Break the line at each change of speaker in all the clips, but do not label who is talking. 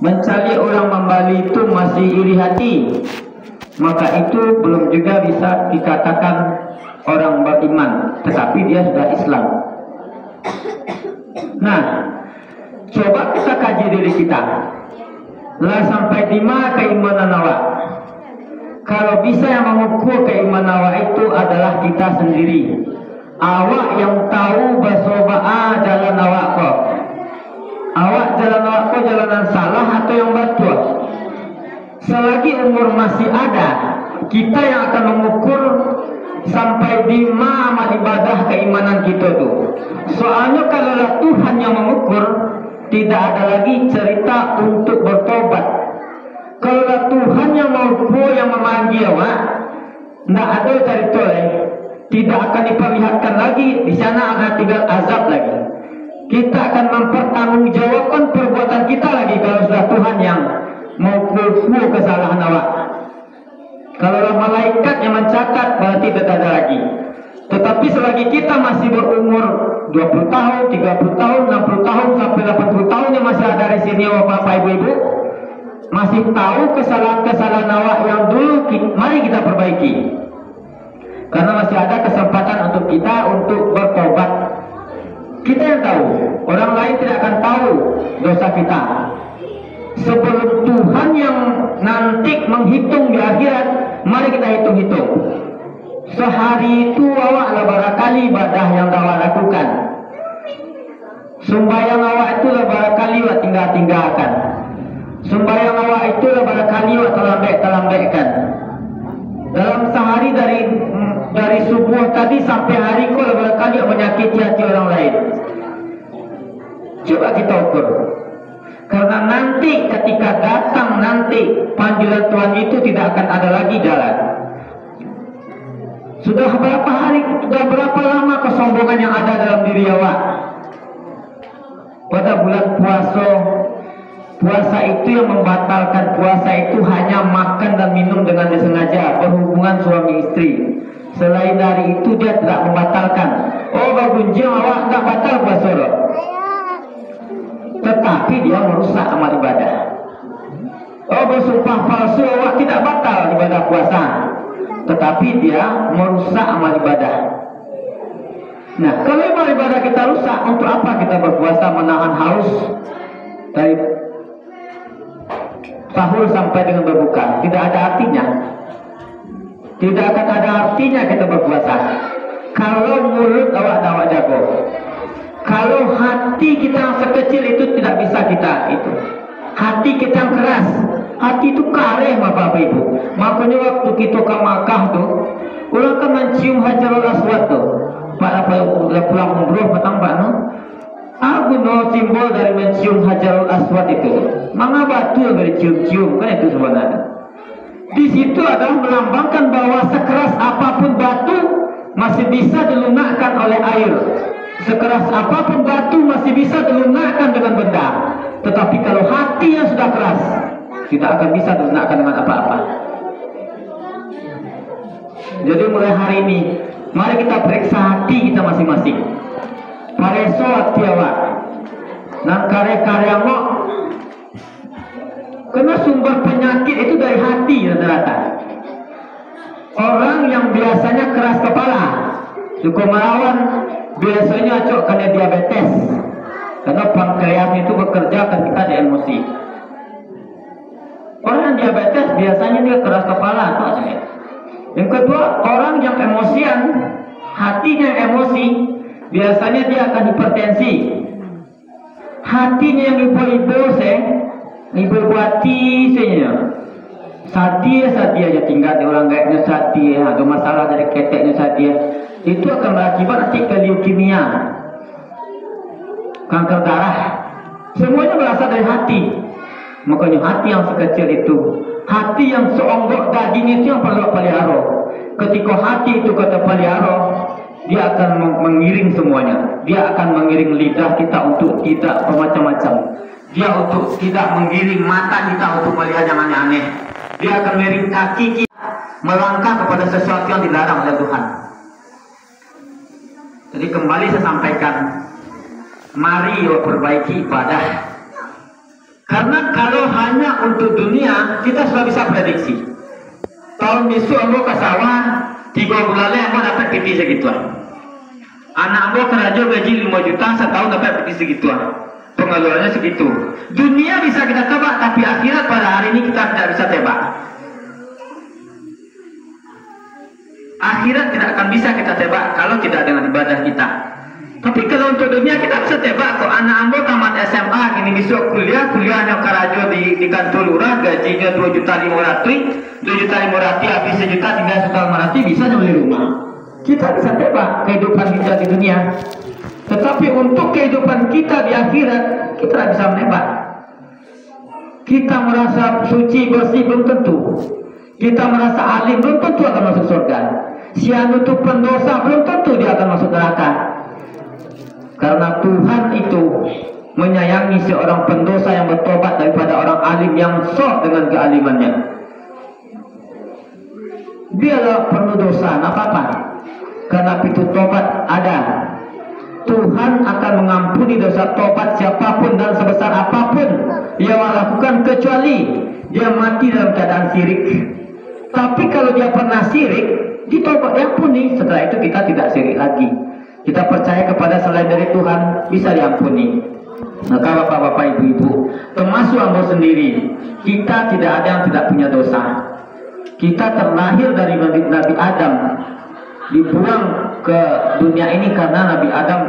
mencari orang membali itu masih iri hati, maka itu belum juga bisa dikatakan orang beriman, tetapi dia sudah Islam. Nah, coba kita kaji diri kita. Lah sampai di mana keimanan awak? Kalau bisa yang mengukur keimanan awak itu adalah kita sendiri. Awak yang tahu basobaa jalan awak kok. Awak jalan awak kok jalanan salah atau yang betul. Selagi umur masih ada, kita yang akan mengukur sampai di mana amal ibadah keimanan kita tuh. Soalnya kalau Tuhan yang mengukur, tidak ada lagi cerita untuk bertobat. Kalau Tuhan yang mengukur, yang memanggil awak, tidak ada cerita lagi. Tidak akan diperlihatkan lagi. Di sana akan tinggal azab lagi. Kita akan mempertanggungjawabkan perbuatan kita lagi kalau sudah Tuhan yang mengukur kesalahan awak. Kalau malaikat yang mencatat, berarti tidak ada lagi. Tetapi selagi kita masih berumur 20 tahun, 30 tahun, 60 tahun, sampai 80 tahun yang masih ada di sini, Bapak Ibu-Ibu, masih tahu kesalahan-kesalahan awak yang dulu, mari kita perbaiki. Karena masih ada kesempatan untuk kita untuk bertobat. Kita yang tahu, orang lain tidak akan tahu dosa kita. Sebelum Tuhan yang nanti menghitung di akhirat, mari kita hitung-hitung. Sehari itu awak barangkali ibadah yang awak lakukan. Sembahyang awak itu barangkali awak tinggalkan. Sembahyang awak itu barangkali awak terlambatkan. Dalam sehari dari subuh tadi sampai hari kau barangkali awak menyakiti hati orang lain. Coba kita ukur. Karena nanti ketika datang nanti panggilan Tuhan itu tidak akan ada lagi jalan. Sudah berapa hari, sudah berapa lama kesombongan yang ada dalam diri awak? Pada bulan puasa itu yang membatalkan puasa itu hanya makan dan minum dengan disengaja, berhubungan suami istri. Selain dari itu dia tidak membatalkan. Oh, bagunjing awak tidak batal puasa loh. Tetapi dia merusak amal ibadah. Oh, bersumpah palsu awak tidak batal ibadah puasa, tetapi dia merusak amal ibadah. Nah, kalau amal ibadah kita rusak, untuk apa kita berpuasa menahan haus dari sahur sampai dengan berbuka? Tidak ada artinya. Tidak akan ada artinya kita berpuasa kalau mulut awak jago. Kalau hati kita yang sekecil itu tidak bisa kita itu. Hati kita yang keras, hati itu kareh Bapak Ibu. Makanya waktu kita ke Makkah tuh, orang kan mencium Hajarul Aswad tuh. Pak pulang umroh petang Pak no. Aku no simbol dari mencium Hajarul Aswad itu. Mana batu yang dicium-cium kan itu sebenarnya. Di situ adalah melambangkan bahwa sekeras apapun batu masih bisa dilunakkan oleh air. Sekeras apapun batu masih bisa dilunakkan dengan benda. Tetapi kalau hati yang sudah keras, tidak akan bisa dilunakkan dengan apa-apa. Jadi mulai hari ini, mari kita periksa hati kita masing-masing. Pareso hati awak, nang karya-karya ngok. Karena sumber penyakit itu dari hati rata-rata. Orang yang biasanya keras kepala, suka melawan, biasanya cocok karena diabetes. Karena pankreas itu bekerja ketika dia emosi. Orang yang diabetes biasanya dia keras kepala tuh aja. Yang kedua, orang yang emosian, hatinya yang emosi, biasanya dia akan hipertensi. Hatinya yang ibu-ibu ibu hati sadia aja tinggal di orang gaibnya sadia, ada masalah dari keteknya sadia. Itu akan berakibat nanti ke leukemia, kanker darah. Semuanya berasal dari hati. Makanya hati yang sekecil itu, hati yang seonggok daging itu yang perlu pelihara. Ketika hati itu kata pelihara, dia akan mengiring semuanya. Dia akan mengiring lidah kita untuk tidak bermacam-macam. Dia untuk tidak mengiring mata kita untuk melihat yang aneh-aneh. Dia akan mengiring kaki kita melangkah kepada sesuatu yang dilarang oleh Tuhan. Jadi kembali saya sampaikan, mari perbaiki ibadah. Karena kalau hanya untuk dunia, kita sudah bisa prediksi. Tahun besok ambo ke sawah, 3 bulan ambo dapat PT segituan. Anak ambo kerja gaji 5 juta, setahun dapat PT segituan. Pengeluarannya segitu. Dunia bisa kita tebak, tapi akhirat pada hari ini kita tidak bisa tebak. Akhirat tidak akan bisa kita tebak kalau tidak dengan ibadah kita. Tapi kalau untuk dunia kita bisa tebak kok. Anak ambo tamat SMA gini besok kuliahnya karajo di kantor lurah, gajinya 2.500.000, 2.500.000 habis 1 juta tinggal 1.500.000 bisa beli rumah. Kita bisa tebak kehidupan kita di dunia. Tetapi untuk kehidupan kita di akhirat kita tidak bisa menebak. Kita merasa suci bersih belum tentu. Kita merasa alim belum tentu akan masuk surga. Si anu itu pendosa belum tentu dia akan masuk neraka. Karena Tuhan itu menyayangi seorang pendosa yang bertobat daripada orang alim yang sok dengan kealimannya. Biarlah penuh dosa, tidak apa-apa. Karena pintu tobat ada. Tuhan akan mengampuni dosa tobat siapapun dan sebesar apapun yang lakukan kecuali dia mati dalam keadaan syirik. Tapi kalau dia pernah syirik, ditobat diampuni. Setelah itu kita tidak syirik lagi. Kita percaya kepada selain dari Tuhan bisa diampuni. Maka bapak-bapak, ibu-ibu, termasuk ambo sendiri, kita tidak ada yang tidak punya dosa. Kita terlahir dari Nabi Adam, dibuang ke dunia ini karena Nabi Adam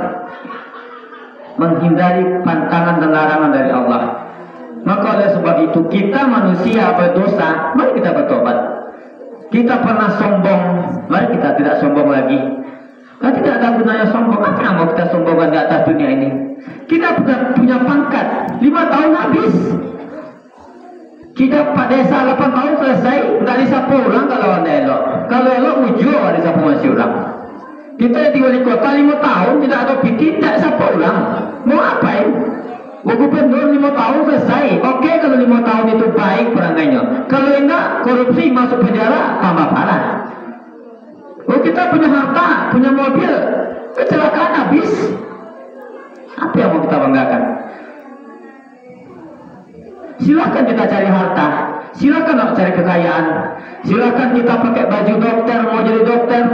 menghindari pantangan dan larangan dari Allah. Maka oleh sebab itu kita manusia berdosa, mari kita bertobat. Kita pernah sombong, mari kita tidak sombong lagi. Nah, tidak ada gunanya sombong. Apa yang mau kita sombongkan di atas dunia ini? Kita punya pangkat 5 tahun habis. Kita Pak Desa 8 tahun selesai, nggak bisa pulang kalau anda elok. Kalau elok ujung ada sapu masih ulang. Kita di wali kota 5 tahun tidak ada PT, tidak bisa pulang. Mau apa ya? Mau gubernur 5 tahun selesai. Oke, kalau 5 tahun itu baik perangainya. Kalau enggak, korupsi masuk penjara tambah parah. Oh, kita punya harta, punya mobil, kecelakaan habis. Apa yang mau kita banggakan? Silakan kita cari harta, silakan cari kekayaan, silakan kita pakai baju dokter, mau jadi dokter,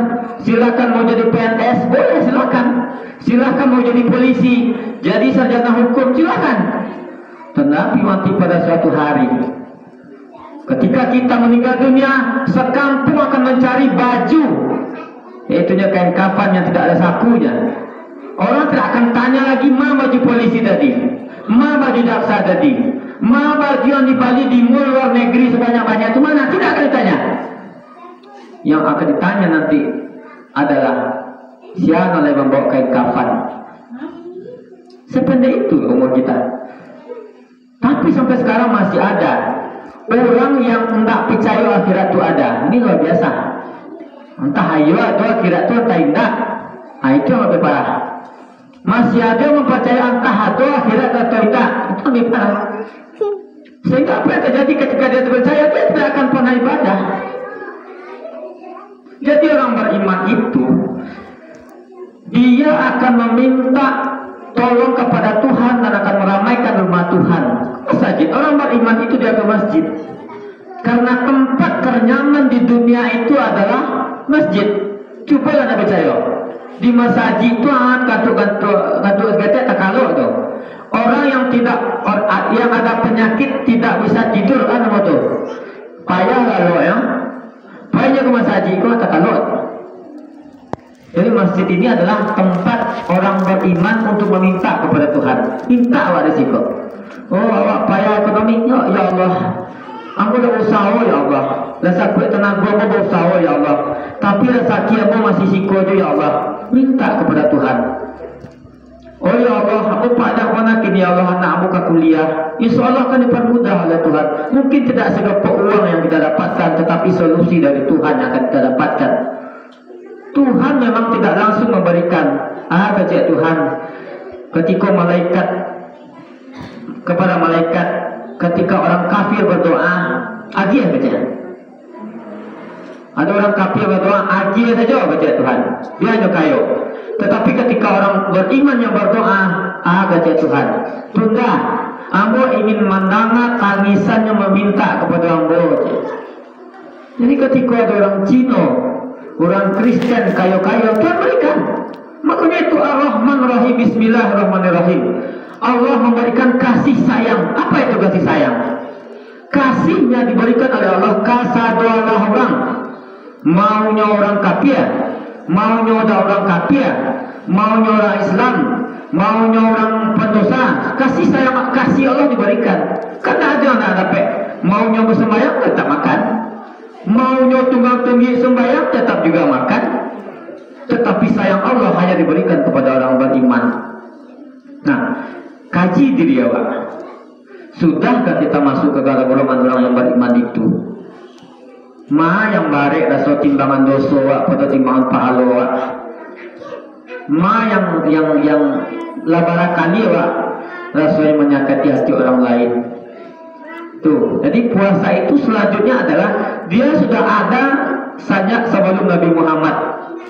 silakan mau jadi PNS, boleh silakan. Silakan mau jadi polisi, jadi sarjana hukum, silakan. Tetapi mati pada suatu hari, ketika kita meninggal dunia, sekampung akan mencari baju, yaitunya kain kafan yang tidak ada sakunya. Orang tidak akan tanya lagi, mana baju polisi tadi, mana baju jaksa tadi, mana baju yang di Bali di mall luar negeri sebanyak-banyak itu mana? Tidak akan ditanya. Yang akan ditanya nanti adalah siapa yang membawa kain kafan. Sependek itu umur kita. Tapi sampai sekarang masih ada orang yang tidak percaya akhirat itu ada. Ini luar biasa. Entah ayo atau akhirat itu entah indah. Nah, itu yang lebih parah. Masih ada yang mempercayai entah atau akhirat atau indah. Itu lebih parah. Sehingga apa yang terjadi ketika dia percaya, dia tidak akan pernah ibadah. Jadi orang beriman itu dia akan meminta tolong kepada Tuhan dan akan meramaikan rumah Tuhan. Masjid. Orang beriman itu dia ke masjid. Karena tempat ternyaman di dunia itu adalah masjid. Coba anda percaya. Di masjid itu kantuk-kantuk SGT tak kalau tu. Orang yang yang ada penyakit tidak bisa tidur kan nama tu. Payah lalu ya. Payahnya ke masjid itu tak kalau. Jadi masjid ini adalah tempat orang beriman untuk meminta kepada Tuhan. Minta awak risiko. Oh awak payah ekonomi, ya Allah. Aku dah usaha ya Allah. Rasa kuat tenaga aku berusaha ya Allah. Tapi rasa aku masih siko je ya Allah. Minta kepada Tuhan. Oh ya Allah, aku pada mana kini ya Allah anak aku ke kuliah. Insya Allah akan dipermudah oleh Tuhan. Mungkin tidak seberapa uang yang kita dapatkan, tetapi solusi dari Tuhan yang akan kita dapatkan. Tuhan memang tidak langsung memberikan. Kecil Tuhan ketika malaikat kepada malaikat ketika orang kafir berdoa aja baca. Ada orang kafir berdoa aja saja baca Tuhan. Dia hanya kayu. Tetapi ketika orang beriman yang berdoa baca Tuhan. Tunda Ambo ingin mendengar tangisannya meminta kepada Ambo. Jadi ketika ada orang Cina, orang Kristen kayo-kayo, Tuhan berikan. Makanya itu Ar-Rahman Rahim, Bismillahirrahmanirrahim. Allah memberikan kasih sayang. Apa itu kasih sayang? Kasihnya diberikan oleh Allah kasadoalah orang. Maunya orang kafir, maunya orang kafir, maunya orang Islam, maunya orang pendosa, kasih sayang, kasih Allah diberikan. Karena aja anak dapat maunya bersembahyang tetap makan, maunya tunggang-tunggi sembahyang tetap juga makan. Tetapi sayang Allah hanya diberikan kepada orang beriman. Nah, kaji diri awak. Sudahkah kita masuk ke golongan orang yang beriman itu? Ma yang barek rasa timbangan dosa wak pada timbangan pahala wak. Ma yang labarakali wak rasanya menyakiti hati orang lain. Tuh, jadi puasa itu selanjutnya adalah dia sudah ada sejak sebelum Nabi Muhammad.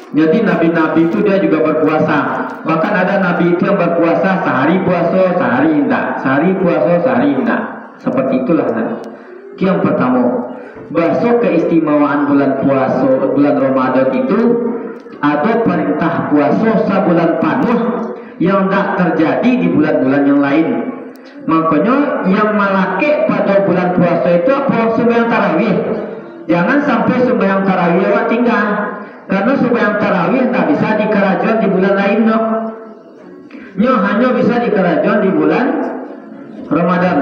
Jadi nabi-nabi itu dia juga berpuasa. Bahkan ada nabi itu yang berpuasa sehari puasa, sehari tidak. Sehari puasa, sehari tidak. Seperti itulah nabi. Itu yang pertama. Besok keistimewaan bulan puasa, bulan Ramadan itu ada perintah puasa sebulan penuh yang tidak terjadi di bulan-bulan yang lain. Makanya yang malake pada bulan puasa itu apa? Sembahyang tarawih. Jangan sampai sembahyang tarawih awak tinggal. Karena sembahyang tarawih tak bisa dikerajuan di bulan lain, no. Hanya bisa dikerajuan di bulan Ramadan.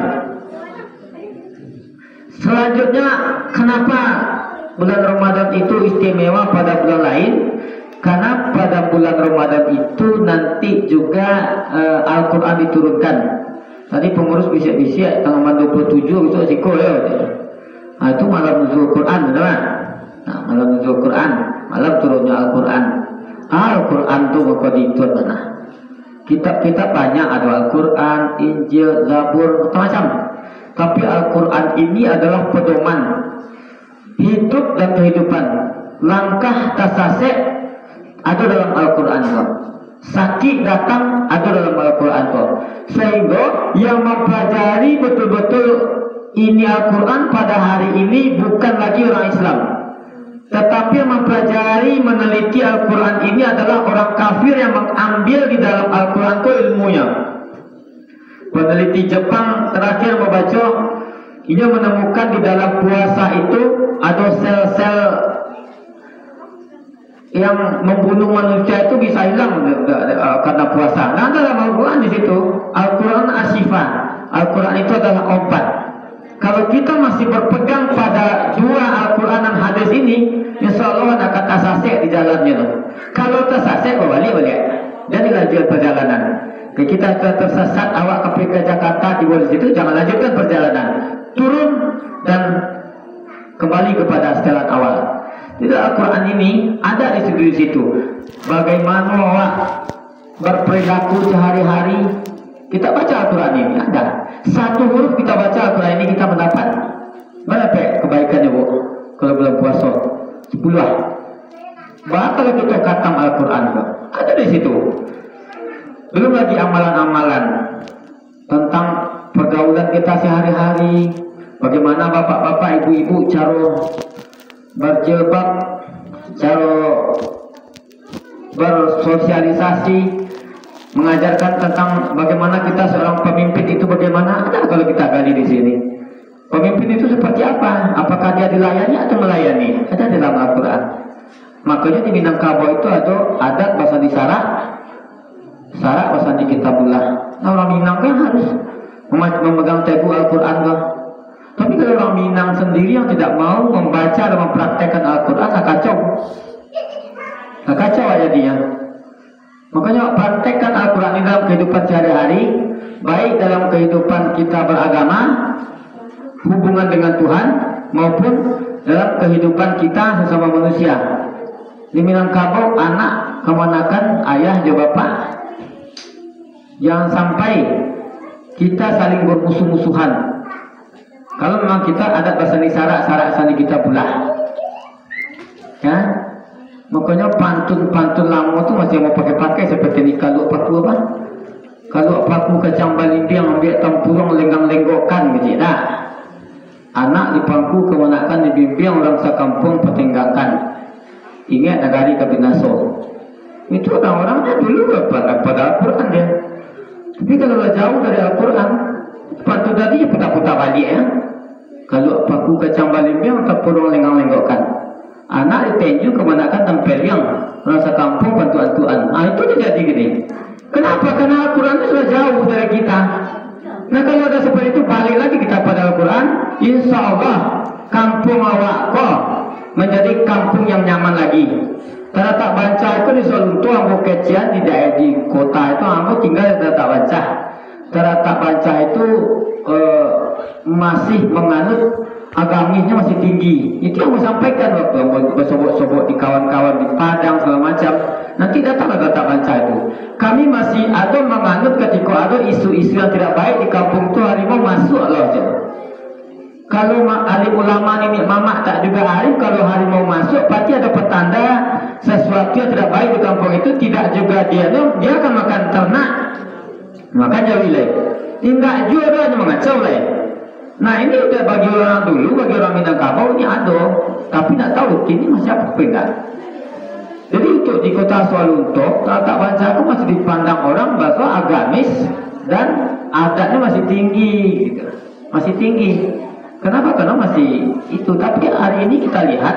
Selanjutnya, kenapa bulan Ramadan itu istimewa pada bulan lain? Karena pada bulan Ramadan itu nanti juga Al-Quran diturunkan. Tadi pengurus bisik-bisik tanggal 27 itu asiko ya. Nah, itu malam nuzul Quran, benar? Nah, malam nuzul Quran, malam turunnya Al-Quran. Al-Quran itu makoditur mana? Kitab-kitab banyak, ada Al-Quran, Injil, Zabur, macam-macam. Tapi Al-Quran ini adalah pedoman hidup dan kehidupan. Langkah tasasek ada dalam Al-Quran. Sakit datang ada dalam Al-Quran. Sehingga yang mempelajari betul-betul ini Al-Quran pada hari ini bukan lagi orang Islam. Tetapi yang mempelajari, meneliti Al-Quran ini adalah orang kafir yang mengambil di dalam Al-Quran itu ilmunya. Peneliti Jepang terakhir membaca, ia menemukan di dalam puasa itu ada sel-sel yang membunuh manusia itu bisa hilang karena puasa. Nah, dalam Al-Quran di situ, Al-Quran asyifa. Al-Quran itu adalah obat. Kalau kita masih berpegang pada dua Al-Quran dan hadis ini, insya Allah akan tasasek di jalannya. Kalau tasasek, balik. Jadi lanjut perjalanan. Kita tersesat, awak ke Jakarta, tiba di situ, jangan lanjutkan perjalanan. Turun dan kembali kepada setelan awal. Tidak, Al-Quran ini ada di situ. Bagaimana awak berperilaku sehari-hari, kita baca Al-Quran ini, ada. Satu huruf kita baca Al-Quran ini, kita mendapat berapa kebaikannya, Bu? Kalau bulan puasa 10. Bahkan kalau kita khatam Al-Quran, ada di situ. Belum lagi amalan-amalan tentang pergaulan kita sehari-hari. Bagaimana bapak-bapak, ibu-ibu cara berjilbab, cara bersosialisasi, mengajarkan tentang bagaimana kita seorang pemimpin itu bagaimana. Ada kalau kita gali di sini. Pemimpin itu seperti apa? Apakah dia dilayani atau melayani? Ada di dalam Al-Quran. Makanya di Minangkabau itu ada adat bahasa di Sarak bahasa di Kitabullah. Nah, orang Minang kan harus memegang teguh Al-Quran kan. Tapi kalau orang Minang sendiri yang tidak mau membaca dan mempraktekkan Al-Quran, kacau aja dia. Makanya praktekkan Al-Quran ini dalam kehidupan sehari-hari, baik dalam kehidupan kita beragama, hubungan dengan Tuhan, maupun dalam kehidupan kita sesama manusia. Di Minangkabau, anak kemanakan ayah dan bapak. Jangan sampai kita saling bermusuh-musuhan. Kalau memang kita ada bahasa di sarak sandi kita pula. Ya, makanya pantun-pantun lama tu masih mau pakai seperti nikah lu apa. Kalau paku kacang balimbiang ambil tempurung lenggang-lenggokkan gitu dah. Anak di pangku kemenakan dibimbing orang sekampung pertinggalkan. Ingat negari kabinaso. Itu orang-orangnya dulu pada Al-Quran dia. Tapi kalau jauh dari Al-Quran, sepatu tadi putar-putar balik ya. Kalau paku kacang balimbiang tempurung lenggang-lenggokkan. Anak ditenju kemenakan tempel yang orang sekampung bantu-bantuan. Itu terjadi gini. Kenapa? Karena Al-Quran itu sudah jauh dari kita. Nah kalau ada seperti itu, balik lagi kita pada Al-Quran, insya Allah kampung awak kok menjadi kampung yang nyaman lagi. Karena tak baca itu di Solunto, ambo kecian di daerah di kota itu, ambo tinggal di tak baca. Karena tak baca itu masih menganut agamisnya masih tinggi. Itu yang saya sampaikan waktu bersobok-sobok di kawan-kawan di Padang segala macam. Nanti datang tak baca itu. Kami masih ada menganut ketika ada isu-isu yang tidak baik di kampung itu, harimau masuk Allah saja. Kalau alim ulama ini mamak tak juga arif, kalau harimau masuk pasti ada petanda sesuatu yang tidak baik di kampung itu. Tidak juga dia akan makan ternak, makanya wilayah tidak juga hanya mengacau lah. Nah ini udah bagi orang dulu, bagi orang Minangkabau ini ada, tapi tidak tahu kini masih apa pegang. Jadi untuk di kota Solunto, kalau tak baca aku masih dipandang orang bahwa agamis dan adatnya masih tinggi, gitu. Masih tinggi. Kenapa? Karena masih itu. Tapi hari ini kita lihat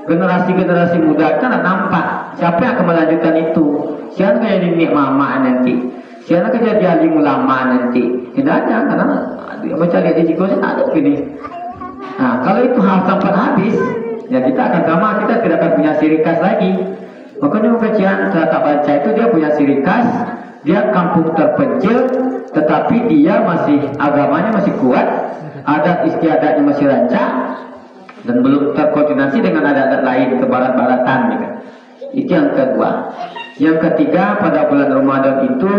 generasi-generasi muda kan nampak siapa yang akan melanjutkan itu. Siapa yang jadi mama nanti? Siapa yang jadi alim ulama nanti? Tidak ada, karena baca lihat di Jikosen ada gini. Nah kalau itu hal sampai habis, ya kita akan sama, kita tidak akan punya ciri khas lagi. Makanya kajian tak baca itu dia punya ciri khas, dia kampung terpencil, tetapi dia masih agamanya masih kuat, adat istiadatnya masih rancak, dan belum terkoordinasi dengan adat-adat lain ke barat-baratan. Gitu. Itu yang kedua. Yang ketiga, pada bulan Ramadan itu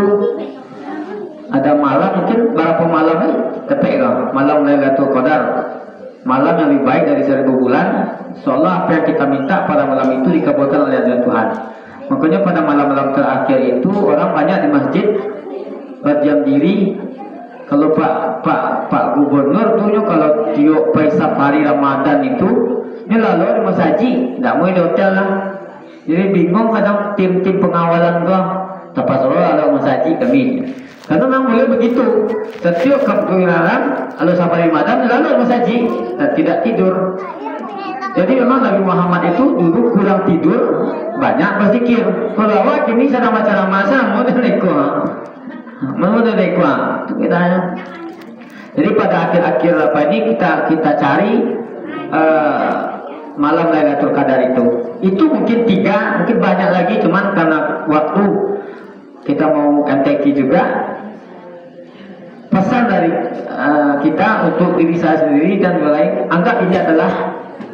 ada malam, mungkin berapa malam nih? Tepek malam Lailatul Qadar. Malam yang lebih baik dari 1000 bulan. Seolah apa yang kita minta pada malam itu dikabulkan oleh Tuhan. Makanya pada malam-malam terakhir itu orang banyak di masjid berdiam diri. Kalau Pak Gubernur tuh kalau tiup paisap hari Ramadan itu, ini lalu di masjid, tidak mau di hotel lah. Jadi bingung kadang tim-tim pengawalan tuh. Tepat soal ada masjid kami. Karena memang boleh begitu. Setiap kebenaran, kalau sampai Ramadan lalu masjid dan tidak tidur. Jadi memang Nabi Muhammad itu dulu kurang tidur, banyak berzikir. Kalau awak ini sedang macam masa mau dekwa, itu kita. Jadi pada akhir-akhir apa ini kita cari malam Lailatul Qadar itu. Itu mungkin 3, mungkin banyak lagi, cuman karena waktu kita mau MTQ juga. Pesan dari kita untuk diri saya sendiri dan lain, anggap ini adalah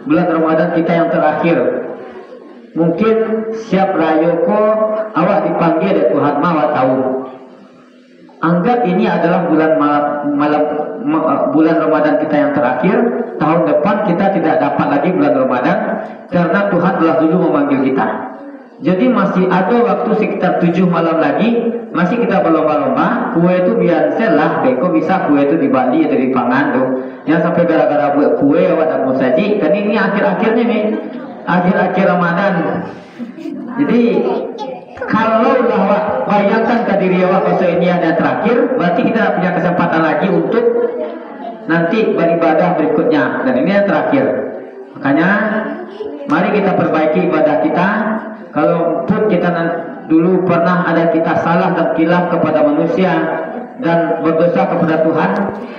bulan Ramadan kita yang terakhir. Mungkin siap rayoko awak dipanggil oleh Tuhan mawa tahu. Anggap ini adalah bulan Ramadan kita yang terakhir. Tahun depan kita tidak dapat lagi bulan Ramadan karena Tuhan telah dulu memanggil kita. Jadi masih ada waktu sekitar 7 malam lagi, masih kita berlomba-lomba. Kue itu biasalah, beko bisa kue itu di Bali atau di Pangan tuh. Yang sampai gara-gara buat kue awak tak mau saji. Dan ini akhir-akhirnya nih, akhir-akhir Ramadan. Jadi kalau awak bayangkan ke diri awak bahwa ini ada terakhir, berarti kita tidak punya kesempatan lagi untuk nanti beribadah berikutnya. Dan ini yang terakhir. Makanya mari kita perbaiki ibadah kita. Kalau pun kita dulu pernah ada kita salah dan khilaf kepada manusia dan berdosa kepada Tuhan,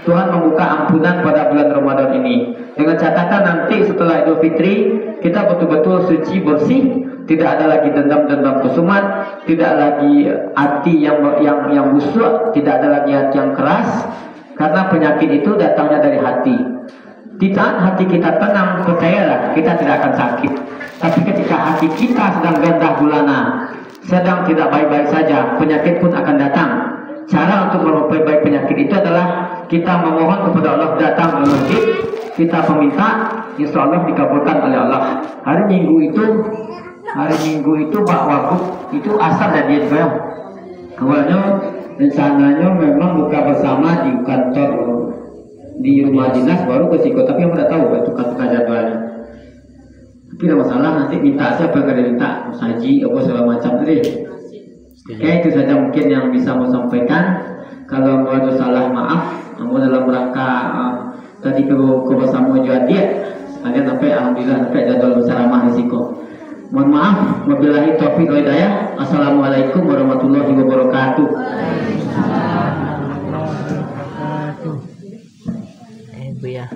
Tuhan membuka ampunan pada bulan Ramadan ini. Dengan catatan nanti setelah Idul Fitri kita betul-betul suci bersih, tidak ada lagi dendam-dendam kesumat, tidak lagi hati yang busuk, tidak ada lagi hati yang keras, karena penyakit itu datangnya dari hati. Di saat hati kita tenang, percayalah kita tidak akan sakit. Tapi ketika hati kita sedang gundah gulana, sedang tidak baik-baik saja, penyakit pun akan datang. Cara untuk memperbaiki penyakit itu adalah kita memohon kepada Allah, datang ke masjid, kita meminta, insya Allah dikabulkan oleh Allah. Hari Minggu itu Pak Wagub itu asal dari dia juga. Awalnya rencananya memang buka bersama di kantor di rumah dinas baru ke Siko, tapi yang udah tahu itu tukar jadwalnya. Tapi tidak masalah, nanti minta siapa yang ada minta saji apa segala macam tadi. Oke, itu saja mungkin yang bisa mau sampaikan. Kalau mau ada salah maaf, mau dalam rangka tadi bersama juga dia sekalian sampai alhamdulillah sampai jadwal bersama risiko. Mohon maaf, wabillahi taufiq wal hidayah. Assalamualaikum warahmatullahi wabarakatuh.
Bu ya.